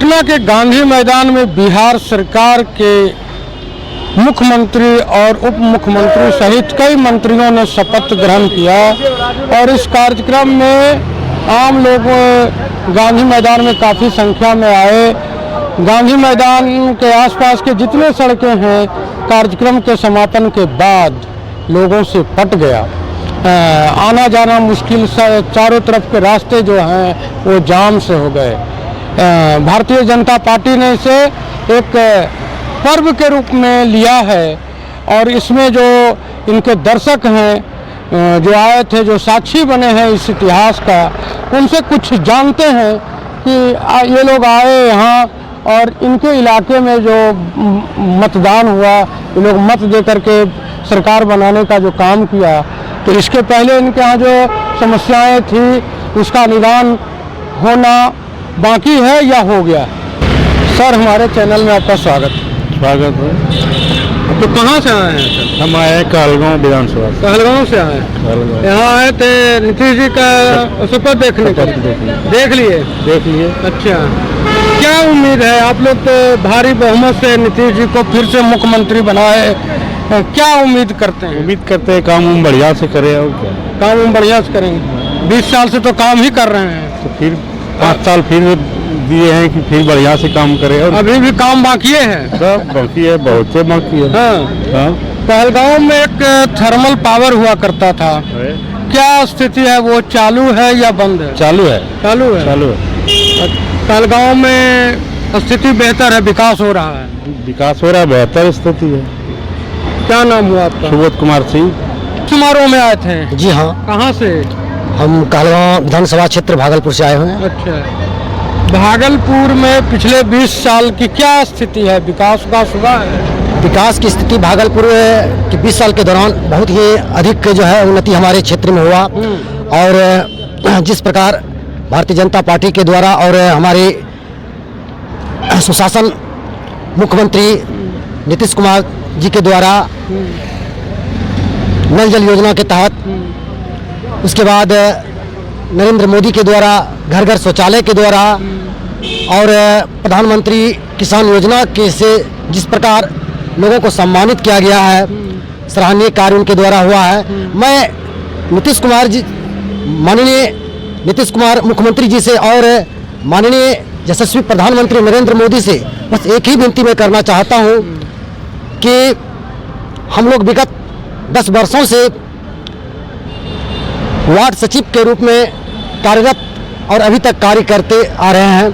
पटना के गांधी मैदान में बिहार सरकार के मुख्यमंत्री और उप मुख्यमंत्री सहित कई मंत्रियों ने शपथ ग्रहण किया और इस कार्यक्रम में आम लोग गांधी मैदान में काफ़ी संख्या में आए। गांधी मैदान के आसपास के जितने सड़कें हैं कार्यक्रम के समापन के बाद लोगों से पट गया। आना जाना मुश्किल, चारों तरफ के रास्ते जो हैं वो जाम से हो गए। भारतीय जनता पार्टी ने इसे एक पर्व के रूप में लिया है और इसमें जो इनके दर्शक हैं जो आए थे, जो साक्षी बने हैं इस इतिहास का, उनसे कुछ जानते हैं कि ये लोग आए यहाँ और इनके इलाके में जो मतदान हुआ, ये लोग मत दे करके सरकार बनाने का जो काम किया, तो इसके पहले इनके यहाँ जो समस्याएं थी उसका निदान होना बाकी है या हो गया। सर, हमारे चैनल में आपका स्वागत है। तो कहाँ से आए हैं सर? हम आए हैं कहलगांव विधानसभा से। कहलगांव से आए हैं। यहाँ आए थे नीतीश जी का शपथ देखने के लिए। देख लिए। अच्छा, क्या उम्मीद है? आप लोग तो भारी बहुमत से नीतीश जी को फिर से मुख्यमंत्री बनाए, क्या उम्मीद करते हैं? उम्मीद करते हैं काम बढ़िया से करें। और क्या काम बढ़िया से करेंगे? 20 साल से तो काम ही कर रहे हैं, तो फिर 5 साल फिर दिए हैं कि फिर बढ़िया से काम करें। और अभी भी काम बाकी है? सब बाकी है, बहुत से बाकी है। हाँ। कहलगांव में एक थर्मल पावर हुआ करता था, क्या स्थिति है? वो चालू है या बंद है? चालू है। कहलगांव में स्थिति बेहतर है, विकास हो रहा है? विकास हो रहा है, बेहतर स्थिति है। क्या नाम हुआ आपका? सुबोध कुमार सिंह। समारोह में आए थे? जी हाँ। कहाँ से? हम कहलगांव विधानसभा क्षेत्र भागलपुर से आए हुए हैं। अच्छा, भागलपुर में पिछले 20 साल की क्या स्थिति है? विकास हुआ है? विकास की स्थिति भागलपुर के 20 साल के दौरान बहुत ही अधिक जो है उन्नति हमारे क्षेत्र में हुआ। और जिस प्रकार भारतीय जनता पार्टी के द्वारा और हमारे सुशासन मुख्यमंत्री नीतीश कुमार जी के द्वारा नल जल योजना के तहत, उसके बाद नरेंद्र मोदी के द्वारा घर घर शौचालय के द्वारा और प्रधानमंत्री किसान योजना के से जिस प्रकार लोगों को सम्मानित किया गया है, सराहनीय कार्य उनके द्वारा हुआ है। मैं माननीय नीतीश कुमार मुख्यमंत्री जी से और माननीय यशस्वी प्रधानमंत्री नरेंद्र मोदी से बस एक ही विनती मैं करना चाहता हूं कि हम लोग विगत 10 वर्षों से वार्ड सचिव के रूप में कार्यरत और अभी तक कार्य करते आ रहे हैं,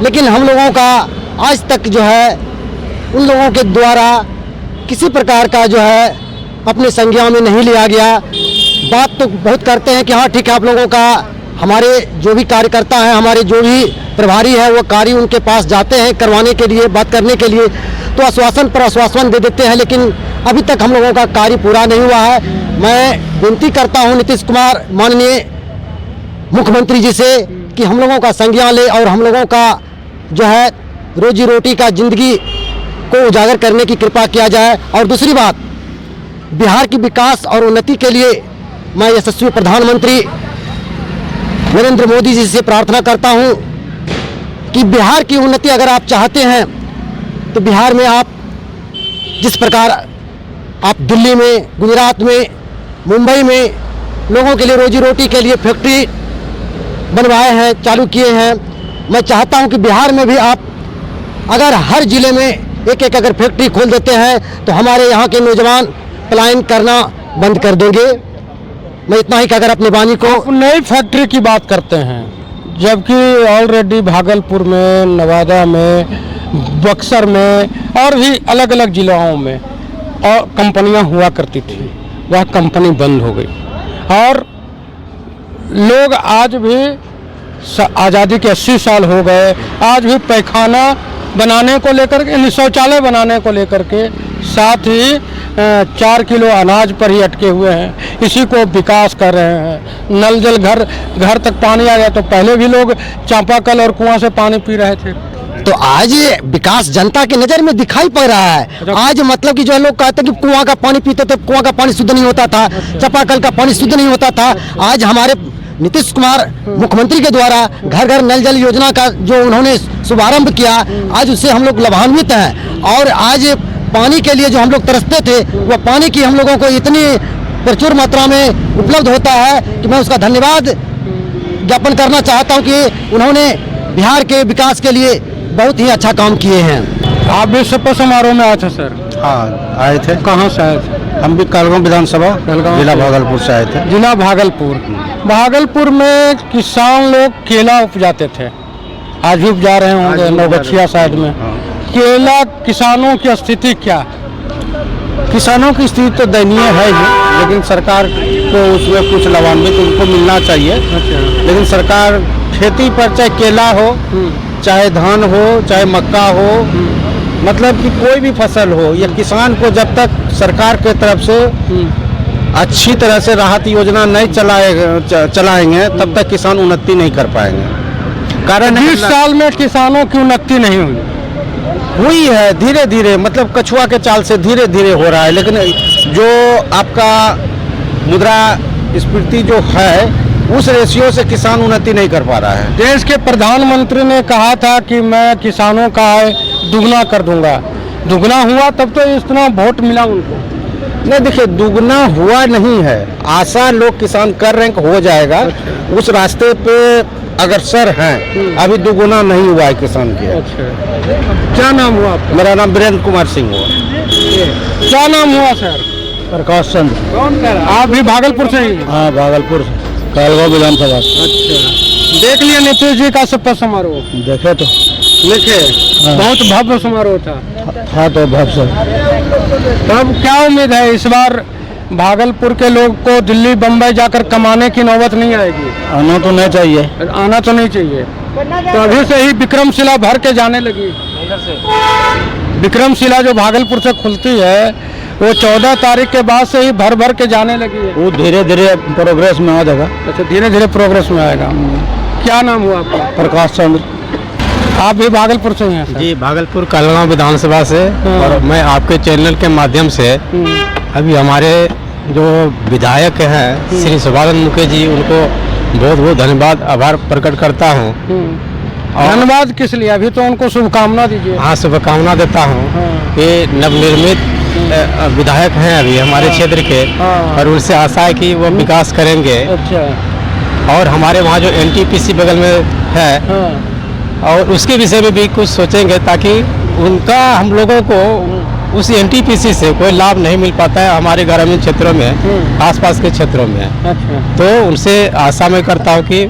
लेकिन हम लोगों का आज तक जो है उन लोगों के द्वारा किसी प्रकार का जो है अपने संज्ञान में नहीं लिया गया। बात तो बहुत करते हैं कि हाँ ठीक है, आप लोगों का, हमारे जो भी कार्यकर्ता हैं, हमारे जो भी प्रभारी है, वो कार्य उनके पास जाते हैं करवाने के लिए, बात करने के लिए, तो आश्वासन पर आश्वासन दे देते हैं, लेकिन अभी तक हम लोगों का कार्य पूरा नहीं हुआ है। मैं विनती करता हूं नीतीश कुमार माननीय मुख्यमंत्री जी से कि हम लोगों का संज्ञान ले और हम लोगों का जो है रोजी रोटी का जिंदगी को उजागर करने की कृपा किया जाए। और दूसरी बात, बिहार की विकास और उन्नति के लिए मैं यशस्वी प्रधानमंत्री नरेंद्र मोदी जी से प्रार्थना करता हूं कि बिहार की उन्नति अगर आप चाहते हैं तो बिहार में आप जिस प्रकार आप दिल्ली में, गुजरात में, मुंबई में लोगों के लिए रोजी रोटी के लिए फैक्ट्री बनवाए हैं, चालू किए हैं। मैं चाहता हूं कि बिहार में भी आप अगर हर जिले में एक एक अगर फैक्ट्री खोल देते हैं तो हमारे यहाँ के नौजवान पलायन करना बंद कर देंगे। मैं इतना ही कहकर अपनी वाणी को, नई फैक्ट्री की बात करते हैं, जबकि ऑलरेडी भागलपुर में, नवादा में, बक्सर में और भी अलग अलग जिलों में और कंपनियां हुआ करती थी, वह कंपनी बंद हो गई। और लोग आज भी, आज़ादी के 80 साल हो गए, आज भी पैखाना बनाने को लेकर के, शौचालय बनाने को लेकर के, साथ ही 4 किलो अनाज पर ही अटके हुए हैं। इसी को विकास कर रहे हैं। नल जल घर तक पानी आ गया, तो पहले भी लोग चापाकल और कुआं से पानी पी रहे थे। तो आज विकास जनता की नजर में दिखाई पड़ रहा है। आज मतलब कि जो लोग कहते हैं कि कुआं का पानी पीते थे, कुआं का पानी शुद्ध नहीं होता था, चापाकल का पानी शुद्ध नहीं होता था। आज हमारे नीतीश कुमार मुख्यमंत्री के द्वारा घर घर नल जल योजना का जो उन्होंने शुभारंभ किया, आज उससे हम लोग लाभान्वित हैं। और आज पानी के लिए जो हम लोग तरसते थे, वह पानी की हम लोगों को इतनी प्रचुर मात्रा में उपलब्ध होता है कि मैं उसका धन्यवाद ज्ञापन करना चाहता हूं कि उन्होंने बिहार के विकास के लिए बहुत ही अच्छा काम किए हैं। आप भी शपथ समारोह में आए थे सर? हाँ आए थे। कहाँ से आए थे? हम भी कालगांव विधानसभा कालगांव जिला भागलपुर से आए थे। जिला भागलपुर। भागलपुर में किसान लोग केला उपजाते थे, आज भी उपजा रहे होंगे नौगछिया साइड में। केला किसानों की स्थिति क्या? किसानों की स्थिति तो दयनीय है ही, लेकिन सरकार को उसमें कुछ लाभान्वित उनको मिलना चाहिए। लेकिन सरकार खेती पर चाहे केला हो, चाहे धान हो, चाहे मक्का हो, मतलब कि कोई भी फसल हो, या किसान को जब तक सरकार के तरफ से अच्छी तरह से राहत योजना नहीं चलाएंगे तब तक किसान उन्नति नहीं कर पाएंगे। कारण 20 साल में किसानों की उन्नति नहीं हुई है, धीरे धीरे, मतलब कछुआ के चाल से धीरे धीरे हो रहा है। लेकिन जो आपका मुद्रास्फीति जो है, उस रेशियो से किसान उन्नति नहीं कर पा रहा है। देश के प्रधानमंत्री ने कहा था कि मैं किसानों का आय दुगना कर दूंगा, दुगना हुआ तब तो इतना वोट मिला उनको। नहीं देखिए, दुगना हुआ नहीं है, आशा लोग किसान कर रहे हैं कि हो जाएगा। उस रास्ते पे अग्रसर हैं, अभी दुगुना नहीं हुआ है किसान के। क्या नाम हुआ आपका? मेरा नाम वीरेंद्र कुमार सिंह हुआ। क्या नाम हुआ सर? प्रकाश चंद्र। कौन कह रहा? आप भी भागलपुर से ही? हाँ भागलपुर से, कालगांव विधानसभा। अच्छा, देख लिया नीतीश जी का शपथ समारोह? देखे तो देखे, बहुत भव्य समारोह था। तो भव्य। तब क्या उम्मीद है इस बार भागलपुर के लोग को दिल्ली बम्बई जाकर कमाने की नौबत नहीं आएगी? आना तो नहीं चाहिए। आना तो नहीं चाहिए। तो अभी से ही विक्रमशिला भर के जाने लगी। विक्रमशिला जो भागलपुर से खुलती है, वो 14 तारीख के बाद से ही भर भर के जाने लगी है। वो धीरे धीरे प्रोग्रेस में आ जाएगा। अच्छा, धीरे धीरे प्रोग्रेस में आएगा। क्या नाम हुआ आपका? प्रकाश चंद्र। आप भी भागलपुर से हैं सर? जी, भागलपुर कालगांव विधानसभा से। और मैं आपके चैनल के माध्यम से अभी हमारे जो विधायक हैं श्री शिवानंद मुखी जी, उनको बहुत बहुत धन्यवाद आभार प्रकट करता हूँ। धन्यवाद किस लिए? अभी तो उनको शुभकामना दीजिए। हाँ, शुभकामना देता हूँ कि नवनिर्मित विधायक हैं अभी हमारे क्षेत्र के, और उनसे आशा है कि वो विकास करेंगे। अच्छा। और हमारे वहाँ जो NTPC बगल में है, और उसके विषय में भी कुछ सोचेंगे, ताकि उनका हम लोगों को उस NTPC से कोई लाभ नहीं मिल पाता है हमारे ग्रामीण क्षेत्रों में, आसपास के क्षेत्रों में। अच्छा। तो उनसे आशा मैं करता हूँ कि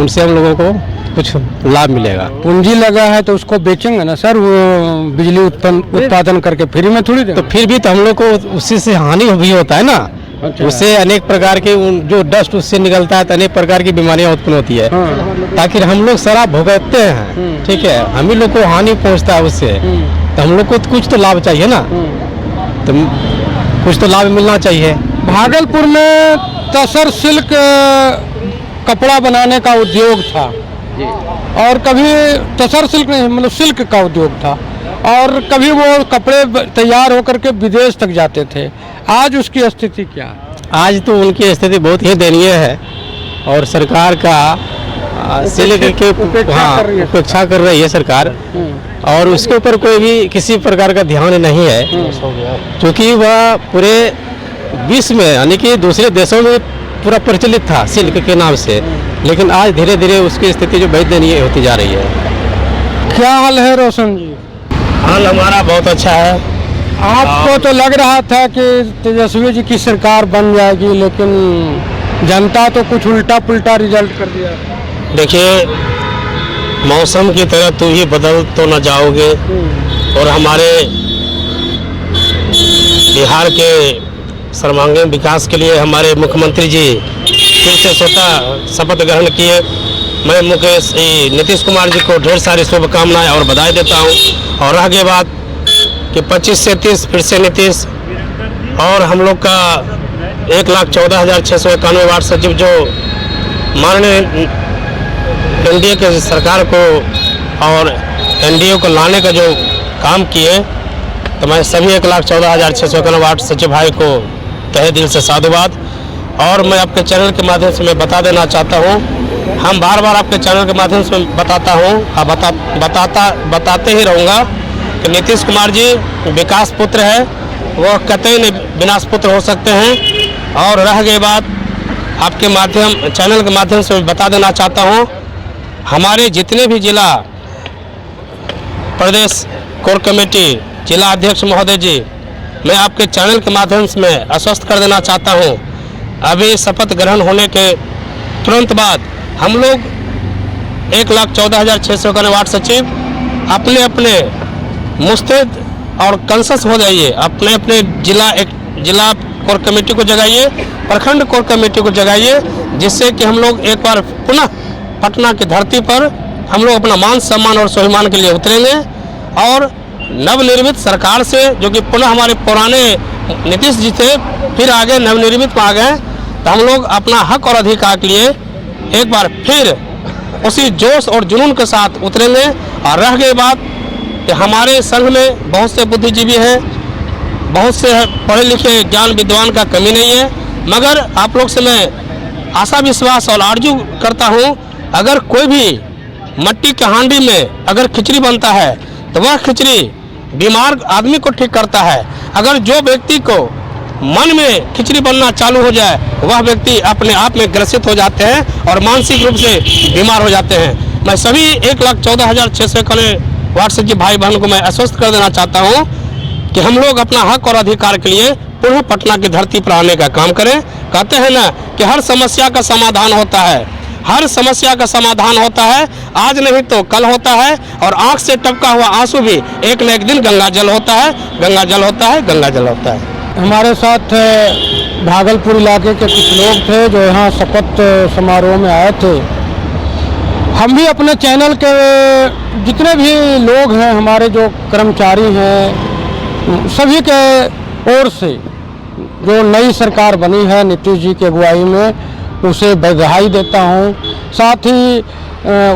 उनसे हम लोगों को कुछ लाभ मिलेगा। पूंजी लगा है तो उसको बेचेंगे ना सर, वो बिजली उत्पादन करके फ्री में थोड़ी देंगे। तो फिर भी तो हम लोग को उसी से हानि भी होता है ना। अच्छा। उससे अनेक प्रकार के जो डस्ट उससे निकलता है, तो अनेक प्रकार की बीमारियां उत्पन्न होती है। ताकि हम लोग शराब भुगतते हैं, ठीक है, हम ही लोग को हानि पहुंचता है उससे। तो हम लोग को कुछ तो लाभ चाहिए ना, तो कुछ तो लाभ मिलना चाहिए। भागलपुर में तसर सिल्क कपड़ा बनाने का उद्योग था, और कभी तसर सिल्क नहीं, मतलब सिल्क का उद्योग था, और कभी वो कपड़े तैयार होकर के विदेश तक जाते थे। आज उसकी स्थिति क्या है? आज तो उनकी स्थिति बहुत ही दयनीय है, और सरकार का सिल्क के उपेक्षा कर रही है सरकार, और उसके ऊपर कोई भी किसी प्रकार का ध्यान नहीं है, क्योंकि वह पूरे विश्व में, यानी कि दूसरे देशों में पूरा प्रचलित था सिल्क के नाम से। लेकिन आज धीरे धीरे उसकी स्थिति जो बहुत दयनीय होती जा रही है। क्या हाल है रोशन जी? हाल हमारा बहुत अच्छा है। आपको तो लग रहा था कि तेजस्वी जी की सरकार बन जाएगी, लेकिन जनता तो कुछ उल्टा पुल्टा रिजल्ट कर दिया। देखिए, मौसम की तरह तुम ही बदल तो न जाओगे, और हमारे बिहार के सर्वांगीण विकास के लिए हमारे मुख्यमंत्री जी फिर से स्वतः शपथ ग्रहण किए। मैं नीतीश कुमार जी को ढेर सारी शुभकामनाएं और बधाई देता हूं। और आगे बात कि 25 से 30 फिर से नीतीश, और हम लोग का 1,14,691 वार्ड सचिव जो माननीय NDA के सरकार को और NDA को लाने का जो काम किए, तो मैं सभी 1,14,691 वार्ड सचिव भाई को तहे दिल से साधुवाद। और मैं आपके चैनल के माध्यम से मैं बता देना चाहता हूँ, हम बार बार आपके चैनल के माध्यम से बताता हूँ, बताते ही रहूँगा कि नीतीश कुमार जी विकास पुत्र है, वो कतई नहीं विनाश पुत्र हो सकते हैं। और रह गई बात, आपके माध्यम चैनल के माध्यम से बता देना चाहता हूँ, हमारे जितने भी जिला प्रदेश कोर कमेटी जिला अध्यक्ष महोदय जी, मैं आपके चैनल के माध्यम से मैं आश्वस्त कर देना चाहता हूँ, अभी शपथ ग्रहण होने के तुरंत बाद हम लोग 1,14,600 का वार्ड सचिव अपने अपने मुस्तैद और कंसस हो जाइए, अपने अपने जिला कोर कमेटी को जगाइए, प्रखंड कोर कमेटी को जगाइए, जिससे कि हम लोग एक बार पुनः पटना की धरती पर हम लोग अपना मान सम्मान और स्वाभिमान के लिए उतरेंगे और नवनिर्मित सरकार से, जो कि पुनः हमारे पुराने नीतीश जी थे, फिर आगे नवनिर्मित में आ गए, तो हम लोग अपना हक और अधिकार के लिए एक बार फिर उसी जोश और जुनून के साथ उतरेंगे। और रह गई बात कि हमारे संघ में बहुत से बुद्धिजीवी हैं, बहुत से पढ़े लिखे ज्ञान विद्वान का कमी नहीं है, मगर आप लोग से मैं आशा विश्वास और आरजू करता हूँ, अगर कोई भी मट्टी के हांडी में अगर खिचड़ी बनता है तो वह खिचड़ी बीमार आदमी को ठीक करता है। अगर जो व्यक्ति को मन में खिचड़ी बनना चालू हो जाए, वह व्यक्ति अपने आप में ग्रसित हो जाते हैं और मानसिक रूप से बीमार हो जाते हैं। मैं सभी 1,14,600 का वार्ड सचिव भाई बहन को मैं आश्वस्त कर देना चाहता हूँ कि हम लोग अपना हक और अधिकार के लिए पुनः पटना की धरती पर आने का काम करें। कहते हैं ना कि हर समस्या का समाधान होता है, हर समस्या का समाधान होता है, आज नहीं तो कल होता है, और आंख से टपका हुआ आंसू भी एक न एक दिन गंगा जल होता है, गंगा जल होता है, गंगा जल होता है। हमारे साथ भागलपुर इलाके के कुछ लोग थे जो यहाँ शपथ समारोह में आए थे। हम भी अपने चैनल के जितने भी लोग हैं, हमारे जो कर्मचारी हैं, सभी के ओर से जो नई सरकार बनी है नीतीश जी की अगुवाई में, उसे बधाई देता हूँ। साथ ही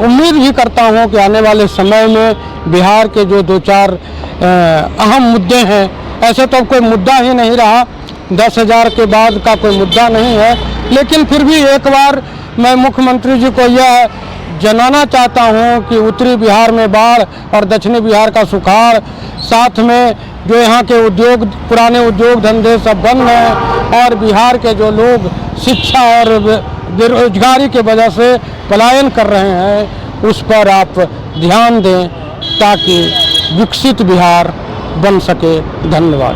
उम्मीद भी करता हूँ कि आने वाले समय में बिहार के जो 2-4 अहम मुद्दे हैं, ऐसे तो कोई मुद्दा ही नहीं रहा, 10,000 के बाद का कोई मुद्दा नहीं है, लेकिन फिर भी एक बार मैं मुख्यमंत्री जी को यह जनाना चाहता हूँ कि उत्तरी बिहार में बाढ़ और दक्षिणी बिहार का सुखाड़, साथ में जो यहाँ के उद्योग, पुराने उद्योग धंधे सब बंद हैं और बिहार के जो लोग शिक्षा और बेरोजगारी के वजह से पलायन कर रहे हैं, उस पर आप ध्यान दें ताकि विकसित बिहार बन सके। धन्यवाद।